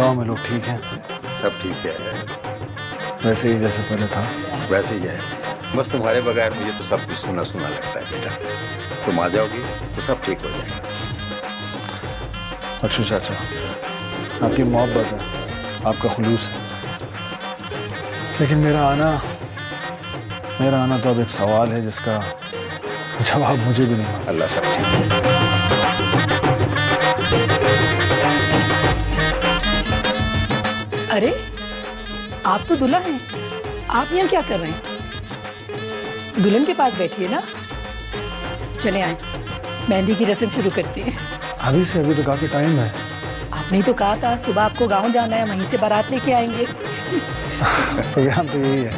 गांव में लोग ठीक हैं? सब ठीक है, वैसे ही जैसे पहले था? वैसे ही है। बस तुम्हारे बगैर मुझे तो सब कुछ सुना सुना लगता है बेटा। तुम आ जाओगी तो सब ठीक हो जाएगा। बख्शू चाचा, आपकी मोहब्बत है, आपका खुलूस है, लेकिन मेरा आना तो अब एक सवाल है जिसका जवाब मुझे भी नहीं मालूम। अल्लाह सब ठीक है। अरे आप तो दूल्हा हैं, आप यहाँ क्या कर रहे हैं? दुल्हन के पास बैठिए ना। चले आए, मेहंदी की रस्म शुरू करते हैं। अभी से? अभी तो काफी टाइम है। आपने ही तो कहा था सुबह आपको गांव जाना है, वहीं से बारात लेके आएंगे। प्रोग्राम तो यही है।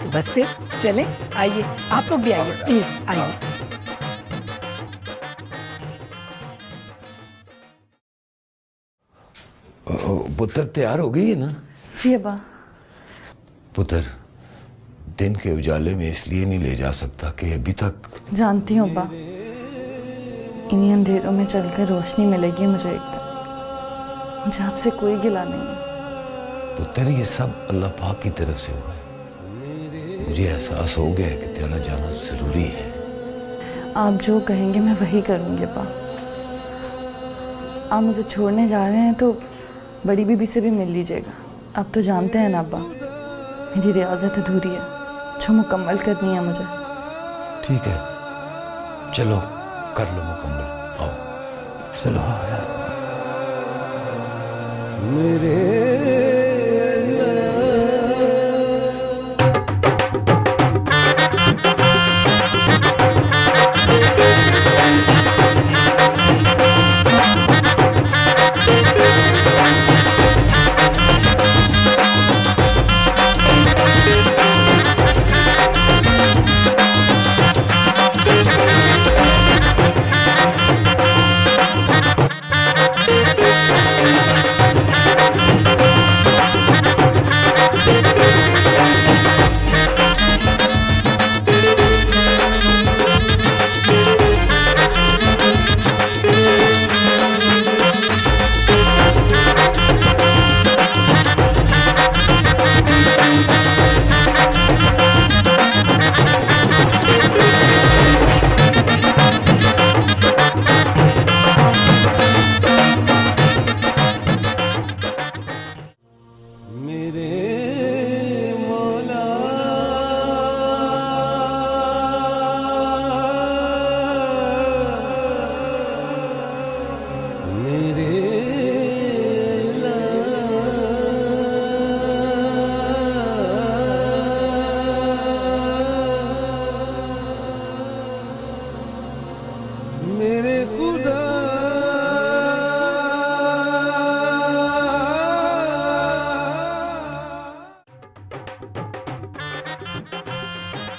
तो बस फिर चलें, आइए आप लोग भी आइए, प्लीज आइए। पुत्र तैयार हो गई है ना? जी अब्बा। पुत्र, दिन के उजाले में इसलिए नहीं ले जा सकता कि अभी तक। जानती हूँ अब्बा, इन्हीं अंधेरों में चलकर रोशनी मिलेगी मुझे एक दिन। मुझे आपसे कोई गिला नहीं है पुत्र, ये सब अल्लाह पाक की तरफ से हुआ है। मुझे एहसास हो गया है कि तेरा जाना जरूरी है। आप जो कहेंगे मैं वही करूँगी अब्बा। आप मुझे छोड़ने जा रहे हैं तो बड़ी बीबी से भी मिल लीजिएगा। अब तो जानते हैं ना अब्बा, मेरी रियाजत अधूरी है जो मुकम्मल करनी है मुझे। ठीक है, चलो कर लो मुकम्मल। आओ चलो। मेरे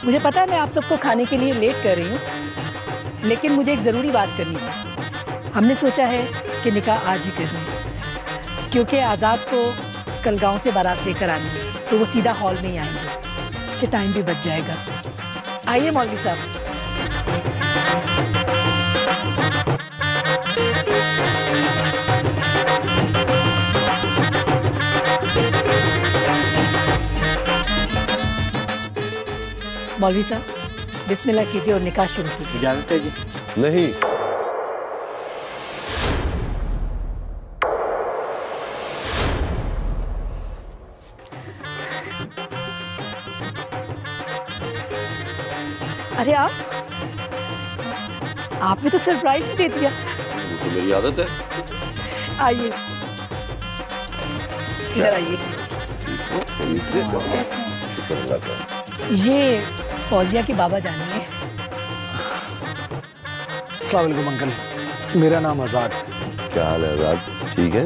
मुझे पता है मैं आप सबको खाने के लिए लेट कर रही हूँ, लेकिन मुझे एक ज़रूरी बात करनी थी। हमने सोचा है कि निकाह आज ही कर लें, क्योंकि आज़ाद को कल गांव से बारात लेकर आनी है, तो वो सीधा हॉल में ही आएंगे। इससे टाइम भी बच जाएगा। आइए मौलवी साहब। मौलवी साहब बिस्मिल्लाह कीजिए और निकाह शुरू कीजिए। इजाजत है जी? नहीं। अरे आपने तो सरप्राइज दे दिया। तो मेरी आदत है। आइए इधर आइए। ये फौजिया के बाबा जानी है। अस्सलाम वालेकुम अंकल, मेरा नाम आज़ाद। क्या हाल है आज़ाद? ठीक है,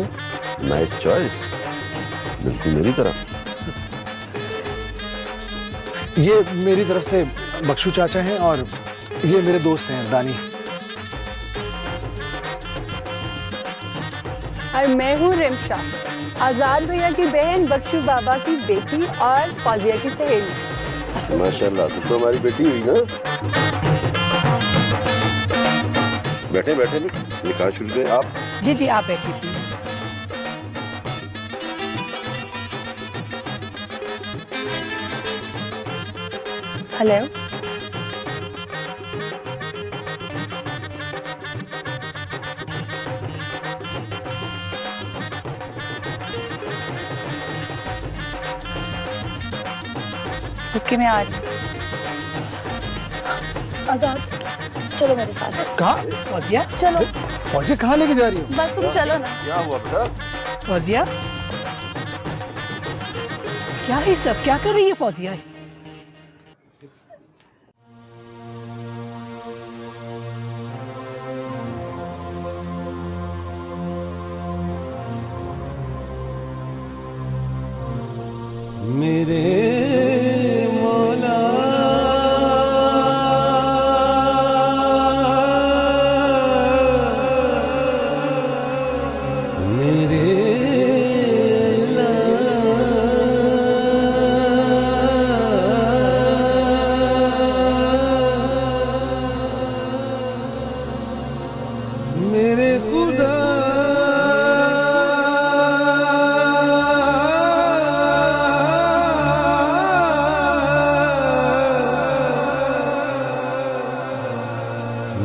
नाइस चॉइस, बिल्कुल मेरी तरफ। ये मेरी तरफ से बख्शू चाचा हैं और ये मेरे दोस्त हैं दानी। और मैं हूँ रिमशा, आज़ाद भैया की बहन, बख्शू बाबा की बेटी और फौजिया की सहेली। माशाल्लाह, तो हमारी बेटी हुई ना। बैठे बैठे निकाह शुरू करें। आप जी जी आप बैठिए प्लीज। हेलो। ओके, मैं आ रही हूँ। आजाद, चलो मेरे साथ। कहाँ? फौजिया, चलो। फौजिया कहाँ लेके जा रही हो? बस तुम चलो ना। क्या हुआ बेटा? फौजिया, क्या है सब? क्या कर रही है फौजिया? मेरे मौला मेरे मेरे खुदा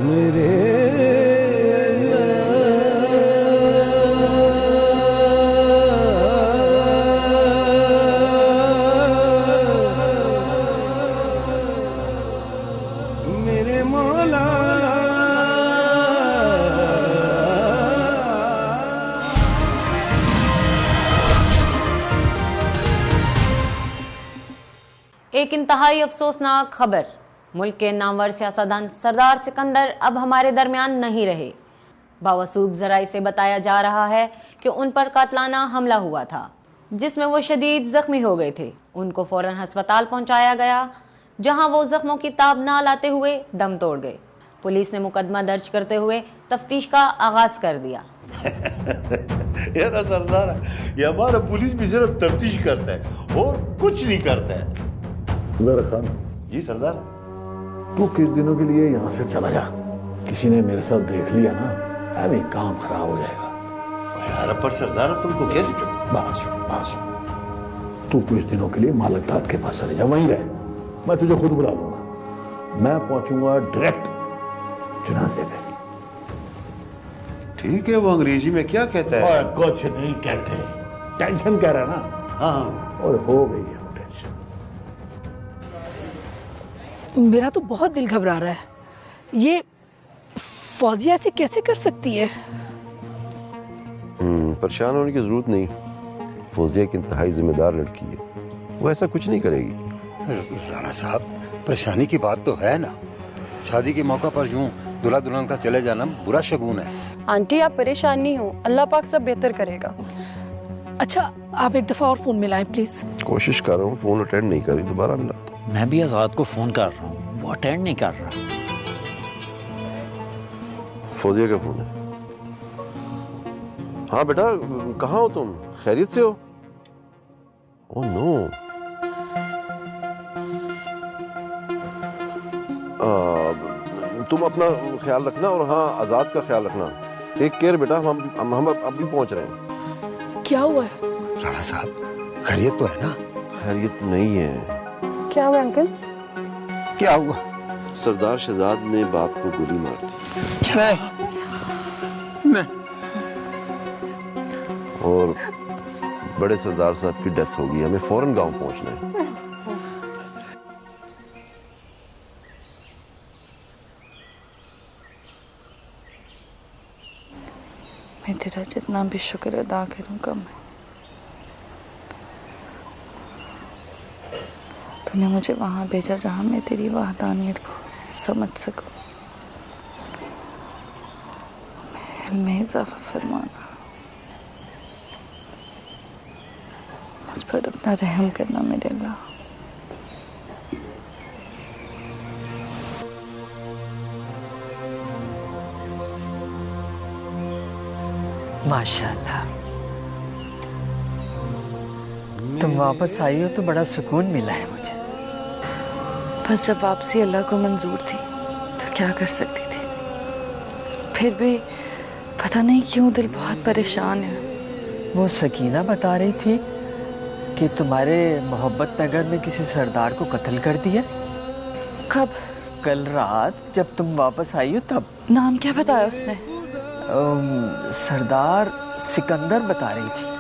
मेरे मेरे मौला एक इंतहाई अफसोसनाक खबर। मुल्क के नामवर सियासतदान सरदार सिकंदर अब हमारे दरमियान नहीं रहे। बावसूख ज़राए से बताया जा रहा है कि उन पर कातलाना हमला हुआ था, जिसमें वो शदीद जख्मी हो गए थे। उनको फौरन अस्पताल पहुंचाया गया, जहां वो जख्मों की ताब ना लाते हुए दम तोड़ गए। पुलिस ने मुकदमा दर्ज करते हुए तफ्तीश का आगाज कर दिया। यार सरदार, ये हमारा पुलिस भी सिर्फ तफ्तीश करता है और कुछ नहीं करता है। जरा खान, जी सरदार। तू कुछ दिनों के लिए यहाँ से चला जा। किसी ने मेरे साथ देख लिया ना, अभी काम खराब हो जाएगा। यार पर सरदार, तुमको कैसे बस तू कुछ दिनों के लिए मालिक दाद के पास चले जा, वहीं रह। मैं तुझे खुद बुला लूंगा। मैं पहुंचूंगा डायरेक्ट जनाजे पे। ठीक है, वो अंग्रेजी में क्या कहता है? कुछ नहीं कहते, टेंशन कह रहा है ना। हाँ, और हो गई है वो टेंशन। मेरा तो बहुत दिल घबरा रहा है। ये फौजिया ऐसे कैसे कर सकती है? परेशान होने की जरूरत नहीं। फौजिया एक इंतहाई जिम्मेदार लड़की है, वो ऐसा कुछ नहीं करेगी। राणा साहब, परेशानी की बात तो है ना। शादी के मौका पर यूं दूल्हा दुल्हन का चले जाना बुरा शगुन है। आंटी, आप परेशान नहीं हो, अल्लाह पाक सब बेहतर करेगा। अच्छा, आप एक दफा और फोन मिलाएं प्लीज। कोशिश कर रहा हूँ, फोन अटेंड नहीं करी, दोबारा मिला। मैं भी आजाद को फोन कर रहा हूँ, वो अटेंड नहीं कर रहा। फौजिया का फोन है। हाँ बेटा, कहाँ हो तुम? खैरियत से हो? Oh no. तुम अपना ख्याल रखना और हाँ, आजाद का ख्याल रखना। टेक केयर बेटा। हम अभी पहुंच रहे हैं। क्या हुआ है? राणा साहब, खैरियत तो है ना? खैरियत नहीं है। क्या हुआ अंकल? क्या हुआ? सरदार शहजाद ने बाप को गोली मार दी। नहीं। और बड़े सरदार साहब की डेथ हो गई। हमें फौरन गांव पहुंचना है। मैं तेरा जितना भी शुक्र अदा करूं कम है। तूने मुझे वहां भेजा जहां मैं तेरी वहदानियत को समझ सकूं। इल्म में इजाफा फरमाना, मुझ पर अपना रहम करना मेरे अल्लाह। माशाल्लाह, तुम वापस आई हो तो बड़ा सुकून मिला है मुझे। बस जब वापसी अल्लाह को मंजूर थी तो क्या कर सकती थी। फिर भी पता नहीं क्यों दिल बहुत परेशान है। वो सकीना बता रही थी कि तुम्हारे मोहब्बत नगर में किसी सरदार को कत्ल कर दिया। कब? कल रात जब तुम वापस आई हो तब। नाम क्या बताया उसने? सरदार सिकंदर बता रही थी।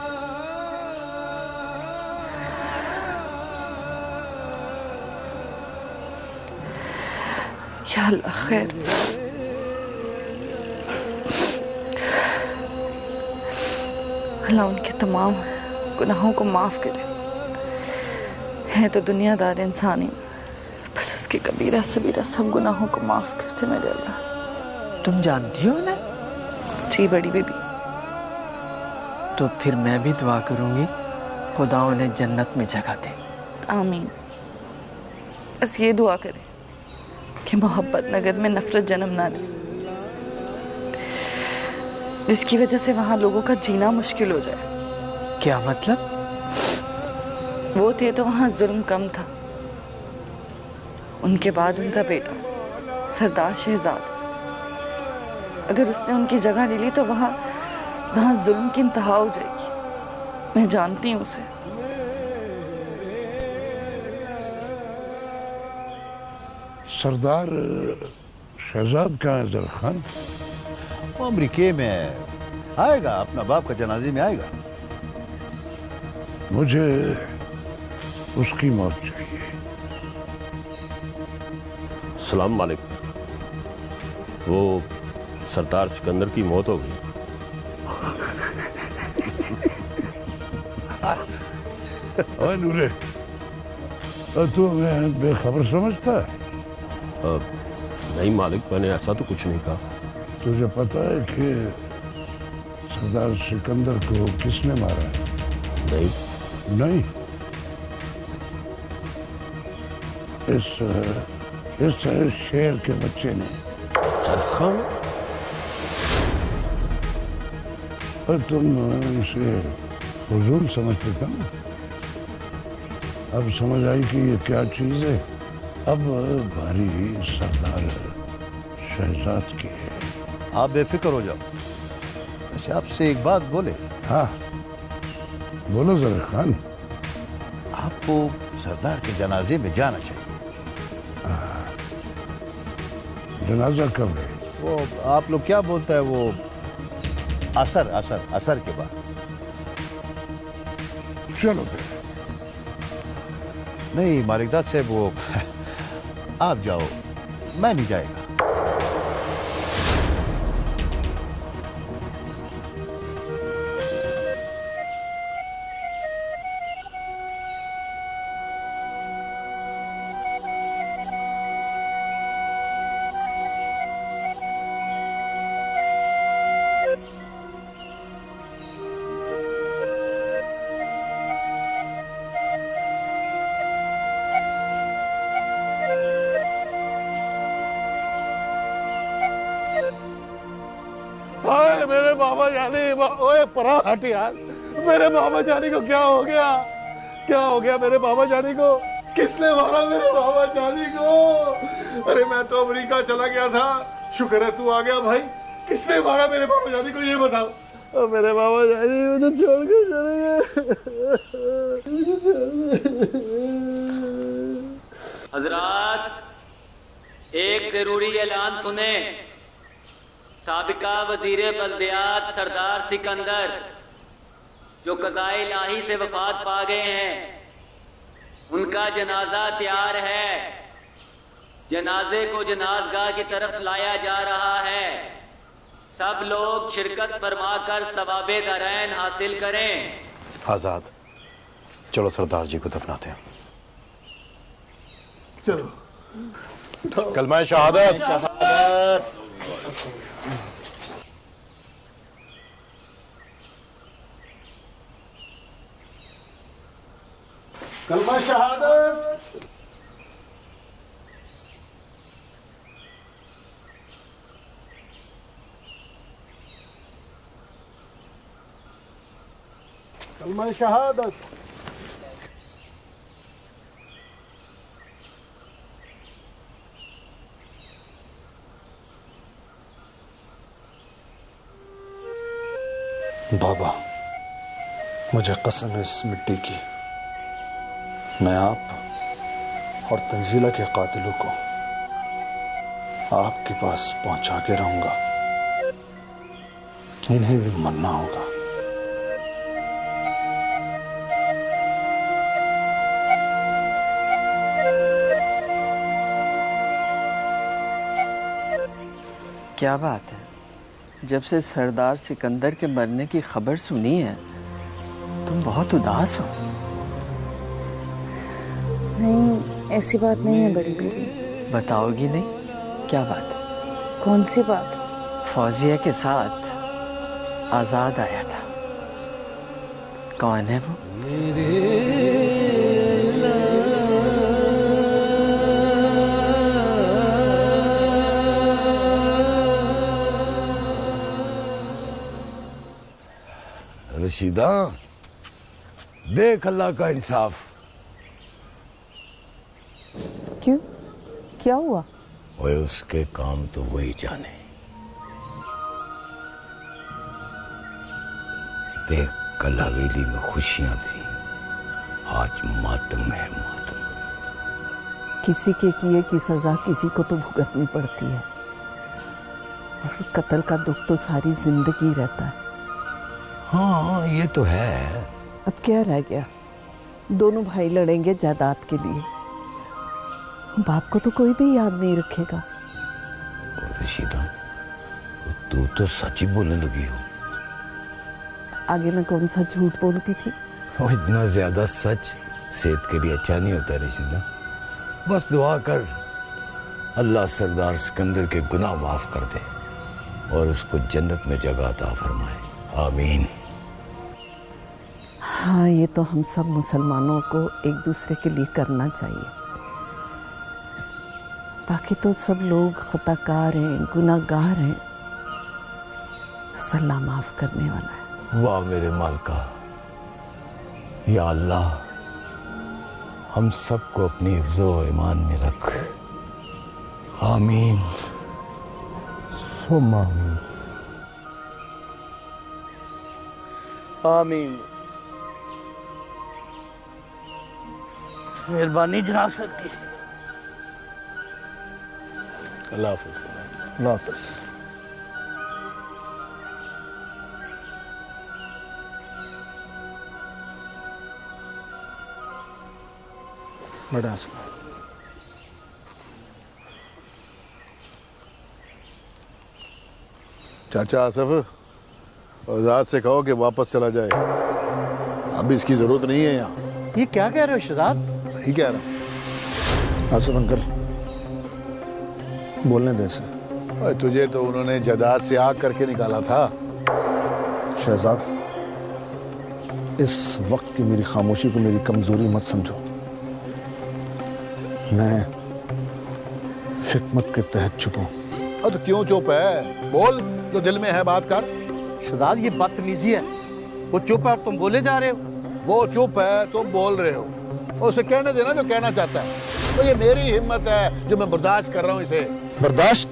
या अल्लाह खैर। अल्लाह उनके तमाम गुनाहों को माफ करे। है तो दुनियादार इंसान ही, बस उसके कबीरा सबीरा सब गुनाहों को माफ करते मेरे अल्लाह। तुम जानती हो ना? जी बड़ी बेबी। तो फिर मैं भी दुआ करूंगी खुदा उन्हें जन्नत में जगह दे। आमीन। बस ये दुआ करें कि मोहब्बत नगर में नफरत जन्म ना ले, जिसकी वजह से वहां लोगों का जीना मुश्किल हो जाए। क्या मतलब? वो थे तो वहां जुल्म कम था। उनके बाद उनका बेटा सरदार शहजाद, अगर उसने उनकी जगह ले ली तो वहां जुल्म की इंतहा हो जाएगी। मैं जानती हूँ उसे। सरदार शहजाद कहाँ है जरा खान? वो अमरीके में है, आएगा, अपना बाप का जनाजे में आएगा। मुझे उसकी मौत चाहिए। सलाम मालिक, वो सरदार सिकंदर की मौत हो गई। ओए नूरे, तू हमें बेखबर समझता है? नहीं मालिक, मैंने ऐसा तो कुछ नहीं कहा। तुझे पता है कि सरदार सिकंदर को किसने मारा है? नहीं। नहीं? इस शेर के बच्चे ने। सरखान? पर तुम इसे फजूल समझते थे ना, अब समझ आई कि ये क्या चीज है। अब बारी सरदार शहजाद की है। आप बेफिक्र हो जाओ। अच्छा, आपसे एक बात बोले? हाँ बोलो जरा खान। आपको सरदार के जनाजे में जाना चाहिए। जनाजा कब है? वो आप लोग क्या बोलते हैं, वो असर के बाद। चलो फिर। नहीं मालिकदाद से वो आप जाओ, मैं नहीं जाएगा। मेरे बाबा जानी, ओए परा हट यार। मेरे बाबा जानी को क्या हो गया? क्या हो गया मेरे बाबा जानी को? किसने मारा मेरे बाबा जानी को? अरे मैं तो अमेरिका चला गया था, शुक्र है तू आ गया भाई। किसने मारा मेरे बाबा जानी को ये बताओ। और मेरे बाबा जानी मुझे छोड़ के चले गए। हजरात, एक जरूरी ऐलान सुने। साबिका वजीर बल्दियात सरदार सिकंदर, जो कज़ाए इलाही से वफात पा गए हैं, उनका जनाजा तैयार है। जनाजे को जनाजगाह की तरफ लाया जा रहा है। सब लोग शिरकत फरमाकर सवाबे दरैन हासिल करें। आजाद, चलो सरदार जी को दफनाते हैं। चलो। कलमा शहादत। कलमा शहादत। कलमा शहादत। बाबा, मुझे कसम है इस मिट्टी की, मैं आप और तंजीला के कातिलों को आपके पास पहुंचा के रहूंगा। इन्हें भी मरना होगा। क्या बात है, जब से सरदार सिकंदर के मरने की खबर सुनी है तुम बहुत उदास हो। नहीं, ऐसी बात नहीं है बड़ी बीबी। बताओगी नहीं? क्या बात? कौन सी बात? फौजिया के साथ आजाद आया था। कौन है वो? रशीदा, देख अल्लाह का इंसाफ। क्यों, क्या हुआ? ओए उसके काम तो वही जाने। देख, कल हवेली में खुशियां थी, आज मातम है मातम। किसी के किए की सजा किसी को तो भुगतनी पड़ती है, और कत्ल का दुख तो सारी जिंदगी रहता है। हाँ, ये तो है। अब क्या रह गया? दोनों भाई लड़ेंगे जायदाद के लिए। बाप को तो कोई भी याद नहीं रखेगा। रशीदा, तू तो सच ही बोलने लगी हो। आगे मैं कौन सा झूठ बोलती थी? वो इतना ज्यादा सच सेहत के लिए अच्छा नहीं होता रशीदा। बस दुआ कर अल्लाह सरदार सिकंदर के गुनाह माफ कर दे और उसको जन्नत में जगह अता फरमाए। आमीन। हाँ, ये तो हम सब मुसलमानों को एक दूसरे के लिए करना चाहिए। बाकी तो सब लोग खताकार हैं, गुनाहगार हैं। बस अल्लाह माफ करने वाला है। वाह मेरे मालिका, या अल्लाह हम सबको अपनी हिफ्ज़ो ईमान में रख। आमीन सुम्मा आमीन। आमीन। मेहरबानी जनाब सर की। अल्लाह हाफ़िज़। अल्लाह हाफ़िज़। बड़ा चाचा आसिफ, आजाद से कहो कि वापस चला जाए। अभी इसकी जरूरत नहीं है यहाँ। ये क्या कह रहे हो शहजाद? नहीं कह रहा। आसिफ अंकल, बोलने दे इसे। तुझे तो उन्होंने जायदाद से आग करके निकाला था। शहजाद, इस वक्त की मेरी खामोशी को मेरी कमजोरी मत समझो। मैं हिकमत के तहत चुप हूं। तो क्यों चुप है? बोल, जो दिल में है बात कर। शहजाद, ये बदतमीजी है। वो चुप है और तुम बोले जा रहे हो। वो चुप है, तुम बोल रहे हो। उसे कहने देना जो कहना चाहता है। तो ये मेरी हिम्मत है जो मैं बर्दाश्त कर रहा हूं इसे। बर्दाश्त?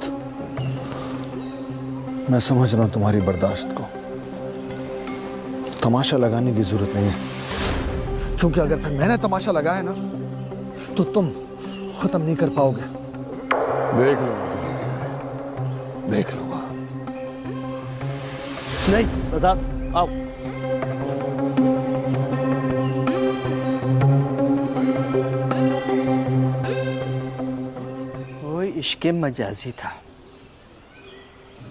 मैं समझ रहा हूं तुम्हारी बर्दाश्त को। तमाशा लगाने की जरूरत नहीं है, क्योंकि अगर फिर मैंने तमाशा लगाया ना तो तुम खत्म नहीं कर पाओगे। देख लूंगा, देख लूंगा। नहीं शहजाद, आओ। वो इश्क़े मजाजी था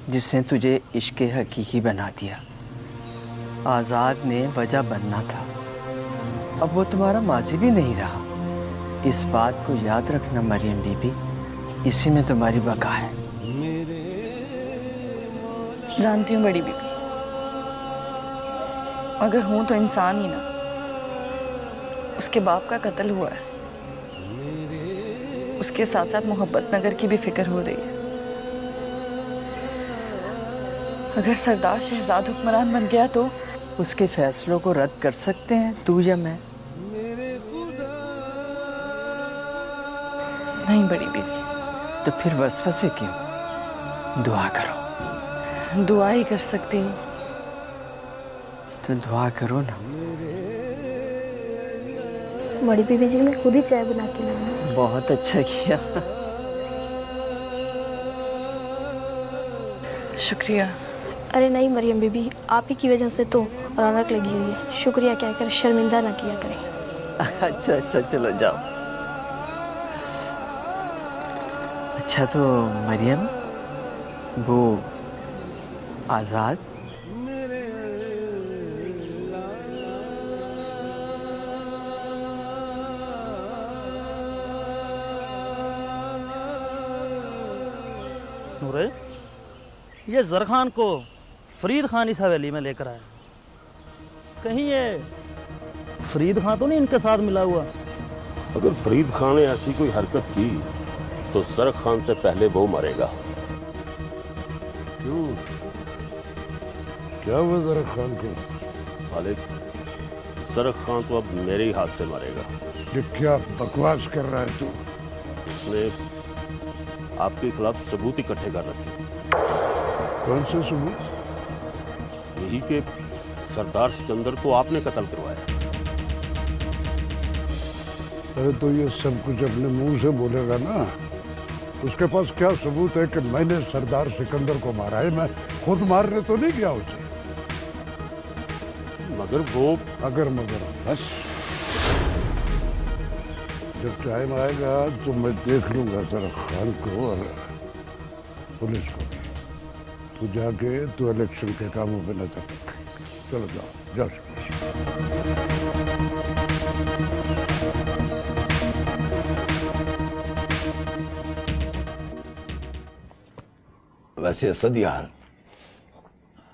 जिसने तुझे इश्क़े हकीकी बना दिया। आज़ाद ने वजह बनना था, अब वो तुम्हारा माजी भी नहीं रहा। इस बात को याद रखना मरियम बीबी, इसी में तुम्हारी बका है। जानती हूँ बड़ी बीबी, अगर हूं तो इंसान ही ना। उसके बाप का कत्ल हुआ है, उसके साथ साथ मोहब्बत नगर की भी फिक्र हो रही है। अगर सरदार शहजाद हुक्मरान बन गया तो उसके फैसलों को रद्द कर सकते हैं तू या मैं? नहीं बड़ी बीबी। तो फिर वसवसे क्यों? दुआ करो। दुआ ही कर सकती हूँ। तो दुआ करो ना। बड़ी बीबी जी ने खुद ही चाय बना के लाया। बहुत अच्छा किया। शुक्रिया। अरे नहीं मरियम बीबी, आप ही की वजह से तो रौनक लगी हुई है। शुक्रिया कहकर शर्मिंदा ना किया करें। अच्छा अच्छा, चलो जाओ। अच्छा तो मरियम, वो आजाद नूरे, ये जरखान को फरीद खान इस हवेली में लेकर आया। कहीं ये फरीद खान तो नहीं इनके साथ मिला हुआ? अगर फरीद खान ने ऐसी कोई हरकत की तो जरख खान से पहले वो मरेगा। क्यों, क्या हुआ जरख खान को? मालिक, जरख खान तो अब मेरे ही हाथ से मरेगा। ये क्या बकवास कर रहा है तू? उसने आपके खिलाफ सबूत इकट्ठे कर रखे। कौन से सबूत? यही कि सरदार सिकंदर को आपने कत्ल करवाया। अरे तो ये सब कुछ अपने मुंह से बोलेगा ना। उसके पास क्या सबूत है कि मैंने सरदार सिकंदर को मारा है? मैं खुद मारने तो नहीं गया उसे। मगर वो अगर मगर बस जब टाइम आएगा तो मैं देख लूंगा जरख खान को और पुलिस को। तू जाके तू इलेक्शन के कामों पे नजर रख। चलो जाओ जाओ। वैसे असद यार,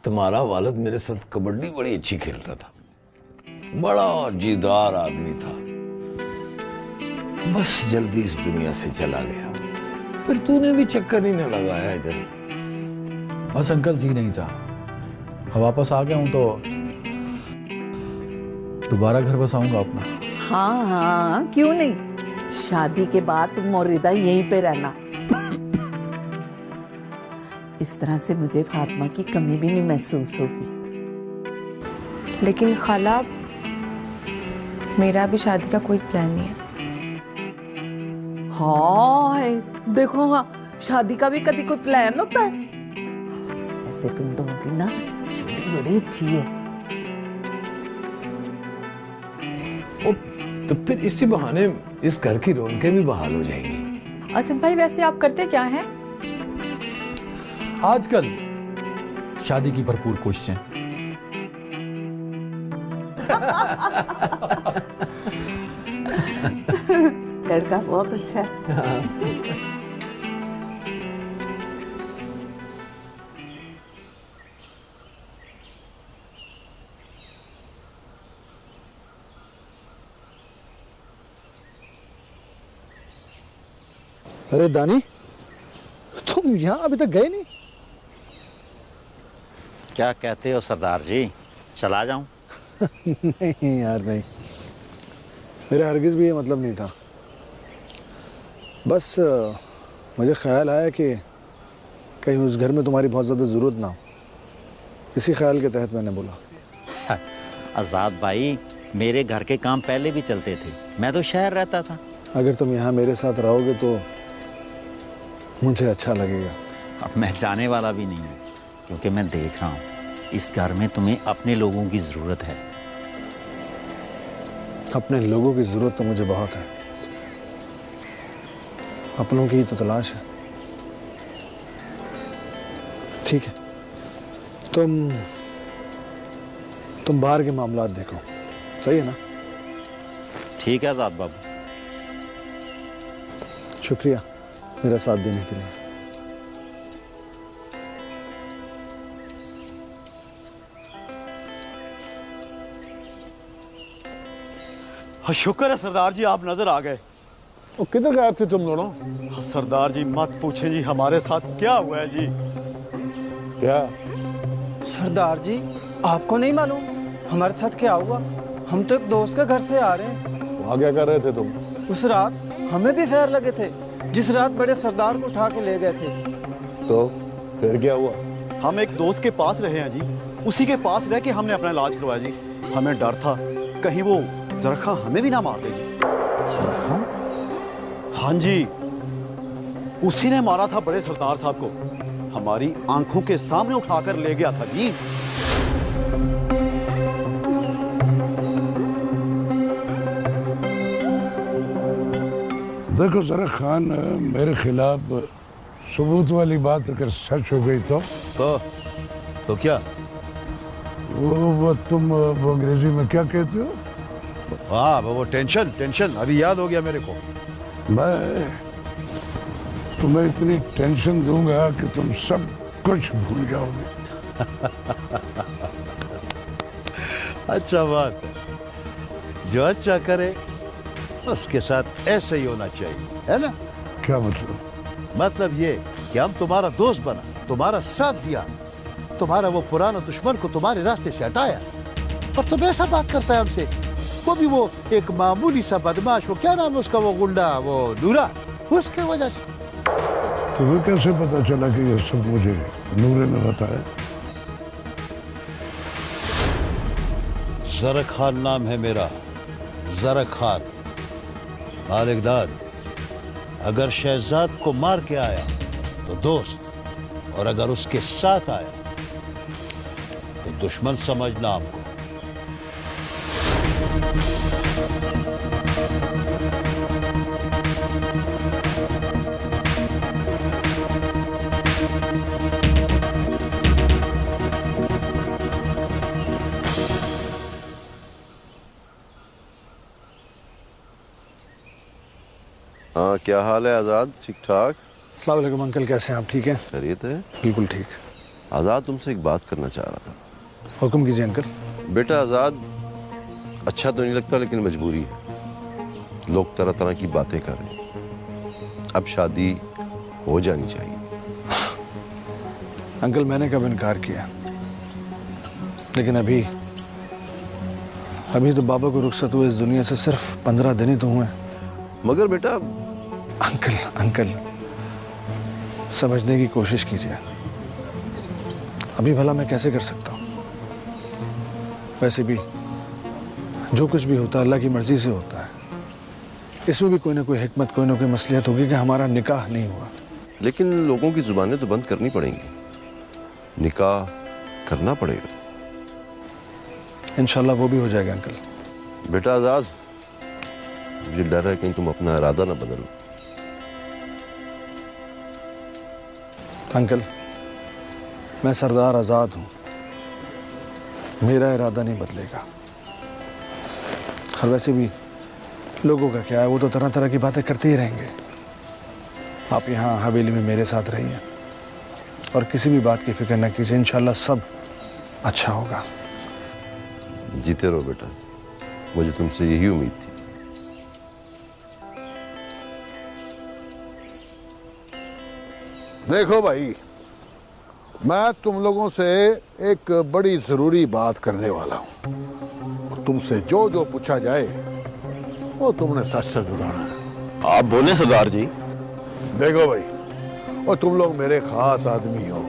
तुम्हारा वालिद मेरे साथ कबड्डी बड़ी अच्छी खेलता था। बड़ा जीदार आदमी था। बस जल्दी इस दुनिया से चला गया। फिर तूने भी चक्कर ही न लगाया इधर। बस अंकल जी नहीं था। अब वापस आ गया हूं तो दोबारा घर बसाऊंगा अपना। हाँ हाँ, क्यों नहीं। शादी के बाद तुम और रिदा यहीं पे रहना। इस तरह से मुझे फातिमा की कमी भी नहीं महसूस होगी। लेकिन खाला, मेरा अभी शादी का कोई प्लान नहीं है। हाँ देखो, हाँ शादी का भी कभी कोई प्लान होता है? ऐसे तुम दोनों की ना जोड़ी बड़ी अच्छी है। तो फिर इसी बहाने इस घर की रौनकें भी बहाल हो जाएंगी। असद भाई, वैसे आप करते क्या हैं? आजकल शादी की भरपूर कोशिशें। लड़का बहुत अच्छा है। अरे दानी, तुम यहाँ अभी तक गए नहीं? क्या कहते हो सरदार जी, चला जाऊं? नहीं यार नहीं, मेरा हरगिज भी ये मतलब नहीं था। बस मुझे ख्याल आया कि कहीं उस घर में तुम्हारी बहुत ज़्यादा ज़रूरत ना हो। इसी ख्याल के तहत मैंने बोला। आज़ाद भाई, मेरे घर के काम पहले भी चलते थे। मैं तो शहर रहता था। अगर तुम यहाँ मेरे साथ रहोगे तो मुझे अच्छा लगेगा। अब मैं जाने वाला भी नहीं हूँ, क्योंकि मैं देख रहा हूँ इस घर में तुम्हें अपने लोगों की ज़रूरत है। अपने लोगों की ज़रूरत तो मुझे बहुत है, अपनों की ही तो तलाश है। ठीक है, तुम बाहर के मामलात देखो, सही है ना? ठीक है आज़ाद बाबू। शुक्रिया मेरा साथ देने के लिए। शुक्र है सरदार जी, आप नजर आ गए। वो किधर गए थे तुम दोनों? सरदार जी मत पूछें जी, हमारे साथ क्या हुआ है जी। क्या? सरदार जी, आपको नहीं मालूम हमारे साथ क्या हुआ? हम तो एक दोस्त के घर से आ रहे हैं। वहाँ क्या कर रहे थे तुम? उस रात हमें भी फैर लगे थे, जिस रात बड़े सरदार को उठा के ले गए थे। तो फिर क्या हुआ? हम एक दोस्त के पास रहे हैं जी, उसी के पास रह के हमने अपना इलाज करवाया जी। हमें डर था कहीं वो जरखा हमें भी ना मार देगी। हाँ जी, उसी ने मारा था बड़े सरदार साहब को। हमारी आंखों के सामने उठाकर ले गया था जी। देखो जरा खान, मेरे खिलाफ सबूत वाली बात अगर सच हो गई तो क्या? वो तुम वो अंग्रेजी में क्या कहते हो? हाँ वो टेंशन अभी याद हो गया मेरे को। मैं तुम्हें इतनी टेंशन दूंगा कि तुम सब कुछ भूल जाओगे। अच्छा बात है, जो अच्छा करे उसके साथ ऐसे ही होना चाहिए, है ना? क्या मतलब? मतलब ये कि हम तुम्हारा दोस्त बना, तुम्हारा साथ दिया, तुम्हारा वो पुराना दुश्मन को तुम्हारे रास्ते से हटाया, और तुम ऐसा बात करता है हमसे, वो भी वो एक मामूली सा बदमाश, वो क्या नाम है उसका, वो गुंडा, वो नूरा, उसके वजह से। तुम्हें कैसे पता चला कि ये सब मुझे नूरे ने बताया? ज़रक खान नाम है मेरा, ज़रक खान। मालिकदार, अगर शहजाद को मार के आया तो दोस्त, और अगर उसके साथ आया तो दुश्मन समझना हमको। हाँ, क्या हाल है आज़ाद? ठीक ठाक? अस्सलाम वालेकुम अंकल, कैसे हैं आप? ठीक हैं? खैरियत है? बिल्कुल ठीक। आज़ाद, तुमसे एक बात करना चाह रहा था। हुक्म कीजिए अंकल। बेटा आज़ाद, अच्छा तो नहीं लगता लेकिन मजबूरी है। लोग तरह तरह की बातें कर रहे हैं, अब शादी हो जानी चाहिए। अंकल मैंने कब इनकार किया, लेकिन अभी तो बाबा को रुखसत हुए इस दुनिया से सिर्फ 15 दिन ही तो हुए। मगर बेटा अंकल समझने की कोशिश कीजिए, अभी भला मैं कैसे कर सकता हूँ? वैसे भी जो कुछ भी होता है अल्लाह की मर्जी से होता है, इसमें भी कोई ना कोई हिकमत, कोई ना कोई मसलियत होगी कि हमारा निकाह नहीं हुआ। लेकिन लोगों की जुबानें तो बंद करनी पड़ेंगी, निकाह करना पड़ेगा। इंशाल्लाह वो भी हो जाएगा अंकल। बेटा आज़ाद, मुझे डर है कि तुम अपना इरादा ना बदलो। अंकल मैं सरदार आज़ाद हूँ, मेरा इरादा नहीं बदलेगा। और वैसे भी लोगों का क्या है, वो तो तरह तरह की बातें करते ही रहेंगे। आप यहाँ हवेली में मेरे साथ रहिए और किसी भी बात की फिक्र न कीजिए, इंशाल्लाह सब अच्छा होगा। जीते रहो बेटा, मुझे तुमसे यही उम्मीद थी। देखो भाई, मैं तुम लोगों से एक बड़ी जरूरी बात करने वाला हूं, और तुमसे जो जो पूछा जाए वो तुमने सच सच बताना है। आप बोले सरदार जी। देखो भाई, और तुम लोग मेरे खास आदमी हो,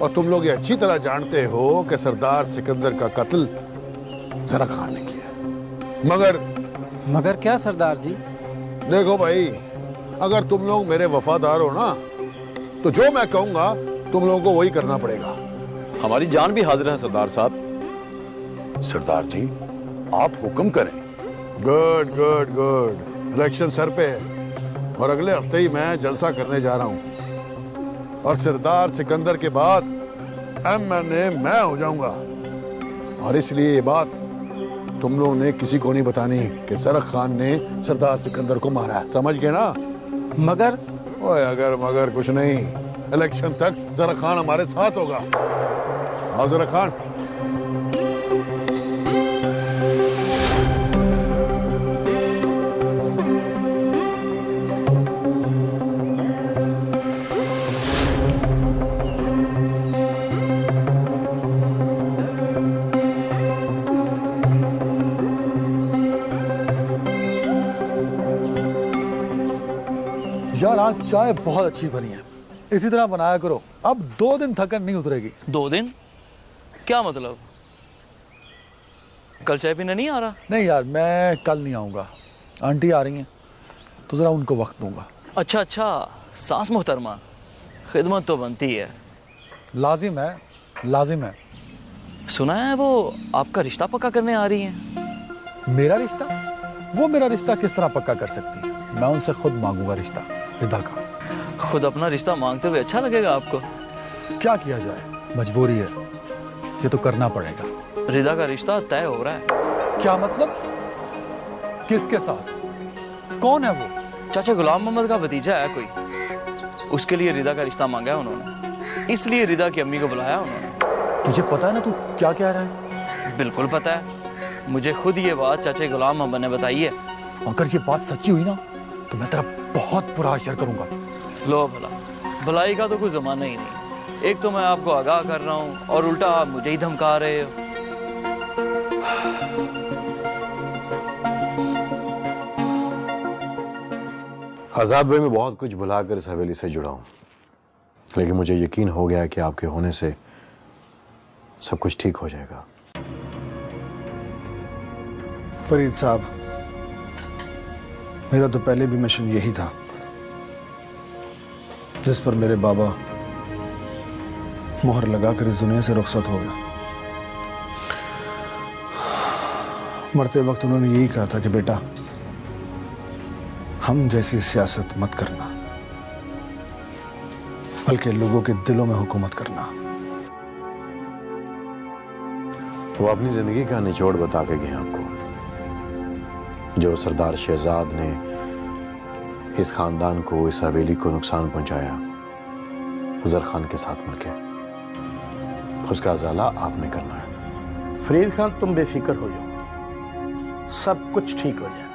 और तुम लोग ये अच्छी तरह जानते हो कि सरदार सिकंदर का कत्ल ज़रक खान ने किया। मगर क्या सरदार जी? देखो भाई, अगर तुम लोग मेरे वफादार हो ना, तो जो मैं कहूंगा तुम लोगों को वही करना पड़ेगा। हमारी जान भी हाजिर है सरदार साहब। सरदार जी आप हुक्म करें। Good good good. Election sir पे है और अगले हफ्ते ही मैं जलसा करने जा रहा हूं, और सरदार सिकंदर के बाद MNA मैं हो जाऊंगा। और इसलिए ये बात तुम लोगों ने किसी को नहीं बतानी कि ज़रक खान ने सरदार सिकंदर को मारा है, समझ गए ना? मगर ओए अगर मगर कुछ नहीं, इलेक्शन तक ज़रक खान हमारे साथ होगा। आओ ज़रक खान। यार आज चाय बहुत अच्छी बनी है, इसी तरह बनाया करो, अब 2 दिन थकन नहीं उतरेगी। 2 दिन? क्या मतलब? कल चाय पीने नहीं आ रहा? नहीं यार, मैं कल नहीं आऊँगा, आंटी आ रही हैं तो ज़रा उनको वक्त दूंगा। अच्छा, सास मोहतरमा। खिदमत तो बनती है। लाजिम है, लाजिम है। सुना है वो आपका रिश्ता पक्का करने आ रही हैं। मेरा रिश्ता? वो मेरा रिश्ता किस तरह पक्का कर सकती है? मैं उनसे खुद मांगूंगा रिश्ता, रिदा का। खुद अपना रिश्ता मांगते हुए अच्छा लगेगा आपको? क्या किया जाए, मजबूरी है, ये तो करना पड़ेगा। रिदा का रिश्ता तय हो रहा है। क्या मतलब? किसके साथ? कौन है वो? चाचा गुलाम मोहम्मद का भतीजा है कोई, उसके लिए रिदा का रिश्ता मांगा है उन्होंने, इसलिए रिदा की अम्मी को बुलाया उन्होंने। तुझे पता है ना तू क्या कह रहा है? बिल्कुल पता है, मुझे खुद ये बात चाचे गुलाम मोहम्मद ने बताई है। अगर ये बात सच्ची हुई ना तो मैं तेरा बहुत बुरा असर करूंगा। लो भला, भलाई का तो कोई जमाना ही नहीं। एक तो मैं आपको आगाह कर रहा हूँ और उल्टा आप मुझे ही धमका रहे हो। आजाद भाई, मैं बहुत कुछ भुलाकर इस हवेली से जुड़ा हूं, लेकिन मुझे यकीन हो गया कि आपके होने से सब कुछ ठीक हो जाएगा। फरीद साहब, मेरा तो पहले भी मिशन यही था जिस पर मेरे बाबा मोहर लगाकर इस दुनिया से रुखसत हो गया। मरते वक्त उन्होंने यही कहा था कि बेटा, हम जैसी सियासत मत करना, बल्कि लोगों के दिलों में हुकूमत करना। वो अपनी जिंदगी का निचोड़ बता के गए आपको, जो सरदार शहजाद ने इस खानदान को, इस हवेली को नुकसान पहुंचाया अजहर खान के साथ मिलकर, उसका अजाला आपने करना है। फरीद खान, तुम बेफिक्र हो जाओ, सब कुछ ठीक हो जाएगा।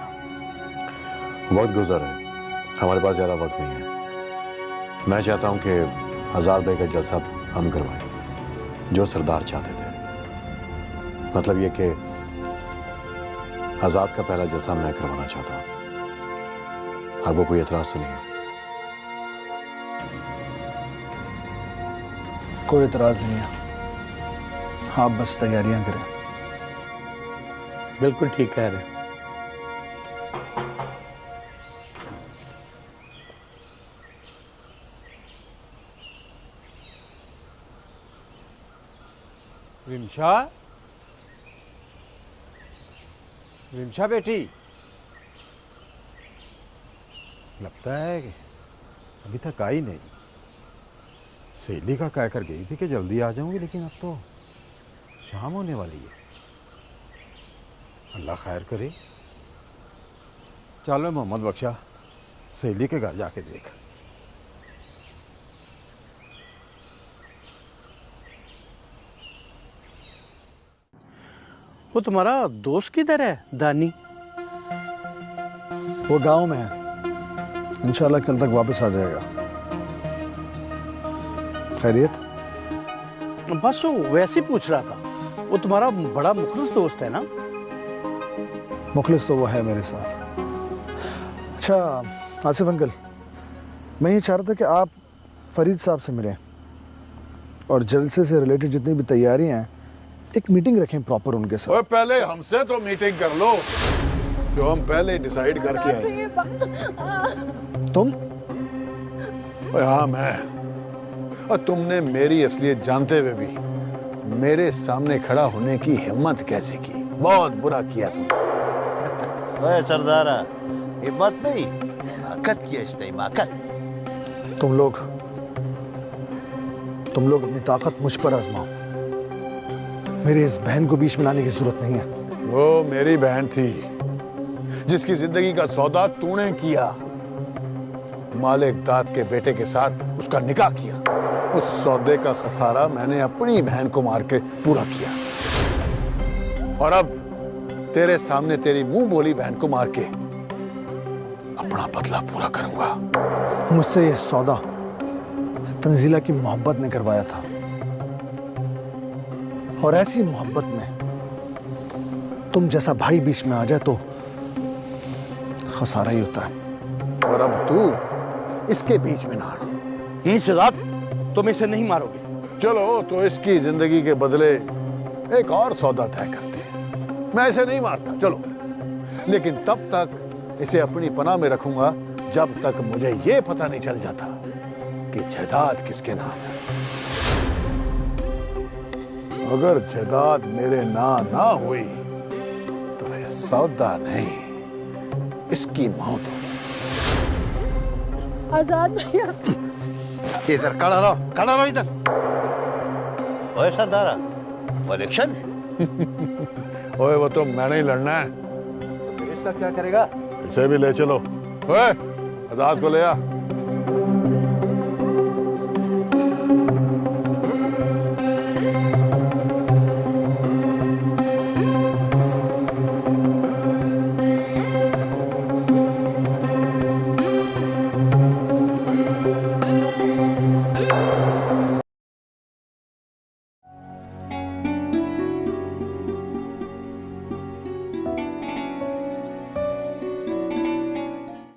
बहुत गुजर है, हमारे पास ज्यादा वक्त नहीं है। मैं चाहता हूं कि आजाद भाई का जलसा हम करवाएं, जो सरदार चाहते थे। मतलब ये कि आजाद का पहला जलसा मैं करवाना चाहता हूं। आपको कोई एतराज तो नहीं है? कोई एतराज नहीं है, आप बस तैयारियां करें। बिल्कुल ठीक कह रहे। रिमशा, रिमशा बेटी, लगता है कि अभी तक आई नहीं। सहेली का कह कर गई थी कि जल्दी आ जाऊंगी, लेकिन अब तो शाम होने वाली है। अल्लाह खैर करे। चलो मोहम्मद बख्शा, सहेली के घर जाके देख। वो तुम्हारा दोस्त किधर है, दानी? वो गांव में है, इंशाल्लाह कल तक वापस आ जाएगा। खैरियत? बस वो वैसे ही पूछ रहा था। वो तुम्हारा बड़ा मुखलिस दोस्त है ना? मुखलिस तो वो है मेरे साथ। अच्छा आसिफ अंकल, मैं ये चाह रहा था कि आप फरीद साहब से मिलें और जलसे से रिलेटेड जितनी भी तैयारियां हैं, एक मीटिंग रखें प्रॉपर उनके साथ। ओए पहले हमसे तो मीटिंग कर लो, जो हम पहले डिसाइड करके आए। तुम? ओए हाँ मैं। और तुमने मेरी असलियत जानते हुए भी मेरे सामने खड़ा होने की हिम्मत कैसे की? बहुत बुरा किया तुमने। ओए सरदारा, हिम्मत नहीं, हिमाकत की है, हिमाकत। तुम लोग अपनी ताकत मुझ पर आजमाओ, मेरी इस बहन को बीच में लाने की जरूरत नहीं है। वो मेरी बहन थी जिसकी जिंदगी का सौदा तूने किया। मालिक दाद के बेटे के साथ उसका निकाह किया। उस सौदे का खसारा मैंने अपनी बहन को मार के पूरा किया, और अब तेरे सामने तेरी मुंह बोली बहन को मार के अपना बदला पूरा करूंगा। मुझसे ये सौदा तंजीला की मोहब्बत ने करवाया था, और ऐसी मोहब्बत में तुम जैसा भाई बीच में आ जाए तो खसारा ही होता है। और अब तू इसके बीच में ना आना। नहीं शहजाद, तुम इसे नहीं मारोगे। चलो तो इसकी जिंदगी के बदले एक और सौदा तय करते हैं। मैं इसे नहीं मारता, चलो, लेकिन तब तक इसे अपनी पनाह में रखूंगा जब तक मुझे ये पता नहीं चल जाता कि जायदाद किसके नाम है। अगर जायदाद मेरे नाम ना हुई तो यह सौदा नहीं, इसकी मौत हो। आजाद भैया इधर खड़ा रहो इधर। ओए सरदारा, इलेक्शन ओए वो तो मैंने ही लड़ना है। इसका क्या करेगा? इसे भी ले चलो। ओए आजाद को ले आ।